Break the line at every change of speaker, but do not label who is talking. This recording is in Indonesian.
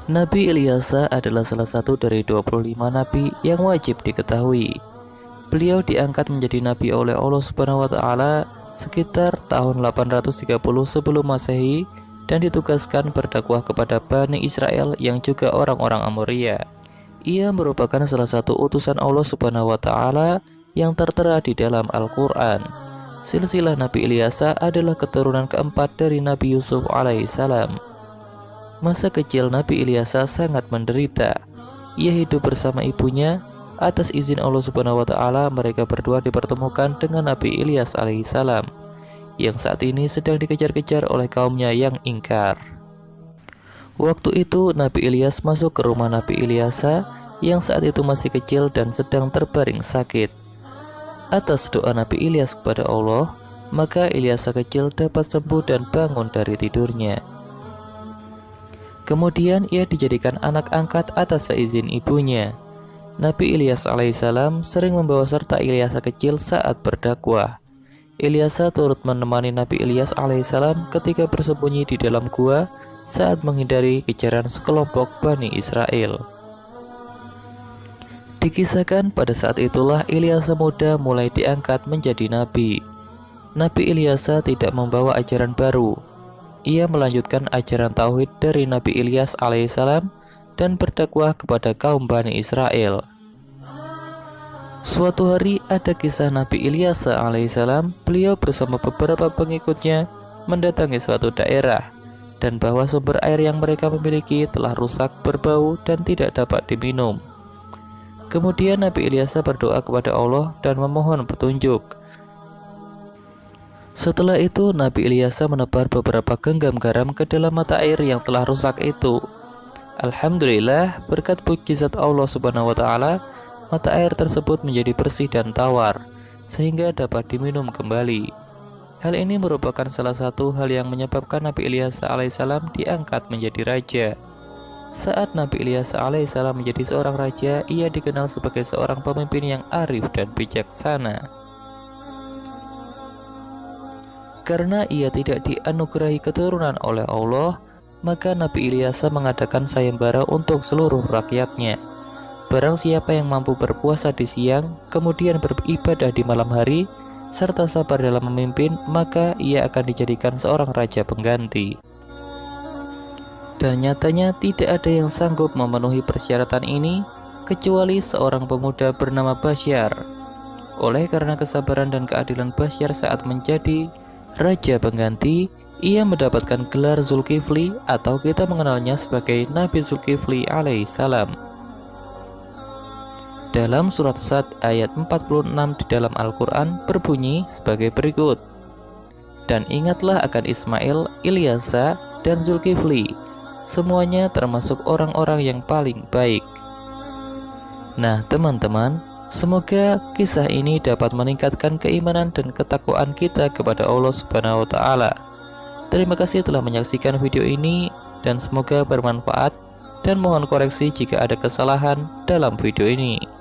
Nabi Ilyasa adalah salah satu dari 25 nabi yang wajib diketahui. Beliau diangkat menjadi nabi oleh Allah Subhanahu wa taala sekitar tahun 830 sebelum Masehi dan ditugaskan berdakwah kepada Bani Israel yang juga orang-orang Amoria. Ia merupakan salah satu utusan Allah Subhanahu wa taala yang tertera di dalam Al-Qur'an. Silsilah Nabi Ilyasa adalah keturunan keempat dari Nabi Yusuf alaihissalam. Masa kecil Nabi Ilyasa sangat menderita. Ia hidup bersama ibunya. Atas izin Allah Subhanahu wa taala, mereka berdua dipertemukan dengan Nabi Ilyas alaihissalam yang saat ini sedang dikejar-kejar oleh kaumnya yang ingkar. Waktu itu Nabi Ilyas masuk ke rumah Nabi Ilyasa yang saat itu masih kecil dan sedang terbaring sakit. Atas doa Nabi Ilyas kepada Allah, maka Ilyasa kecil dapat sembuh dan bangun dari tidurnya. Kemudian ia dijadikan anak angkat atas seizin ibunya. Nabi Ilyas alaihissalam sering membawa serta Ilyasa kecil saat berdakwah. Ilyasa turut menemani Nabi Ilyas alaihissalam ketika bersembunyi di dalam gua saat menghindari kejaran sekelompok Bani Israel. Dikisahkan pada saat itulah Ilyasa muda mulai diangkat menjadi nabi. Nabi Ilyasa tidak membawa ajaran baru. Ia melanjutkan ajaran tauhid dari Nabi Ilyas alaihissalam dan berdakwah kepada kaum Bani Israel. Suatu hari ada kisah Nabi Ilyas alaihissalam. Beliau bersama beberapa pengikutnya mendatangi suatu daerah dan bahwa sumber air yang mereka miliki telah rusak, berbau dan tidak dapat diminum. Kemudian Nabi Ilyas berdoa kepada Allah dan memohon petunjuk. Setelah itu Nabi Ilyas menebar beberapa genggam garam ke dalam mata air yang telah rusak itu. Alhamdulillah, berkat mukjizat Allah Subhanahu wa taala, mata air tersebut menjadi bersih dan tawar sehingga dapat diminum kembali. Hal ini merupakan salah satu hal yang menyebabkan Nabi Ilyas alaihissalam diangkat menjadi raja. Saat Nabi Ilyas alaihissalam menjadi seorang raja, ia dikenal sebagai seorang pemimpin yang arif dan bijaksana. Karena ia tidak dianugerahi keturunan oleh Allah, maka Nabi Ilyas mengadakan sayembara untuk seluruh rakyatnya. Barang siapa yang mampu berpuasa di siang, kemudian beribadah di malam hari, serta sabar dalam memimpin, maka ia akan dijadikan seorang raja pengganti. Dan nyatanya tidak ada yang sanggup memenuhi persyaratan ini kecuali seorang pemuda bernama Basyar. Oleh karena kesabaran dan keadilan Basyar saat menjadi raja pengganti, ia mendapatkan gelar Zulkifli atau kita mengenalnya sebagai Nabi Zulkifli alaihissalam. Dalam surat Sad ayat 46 di dalam Al-Quran berbunyi sebagai berikut. Dan ingatlah akan Ismail, Ilyasa, dan Zulkifli, semuanya termasuk orang-orang yang paling baik. Nah teman-teman, semoga kisah ini dapat meningkatkan keimanan dan ketakwaan kita kepada Allah Subhanahu wa taala. Terima kasih telah menyaksikan video ini dan semoga bermanfaat, dan mohon koreksi jika ada kesalahan dalam video ini.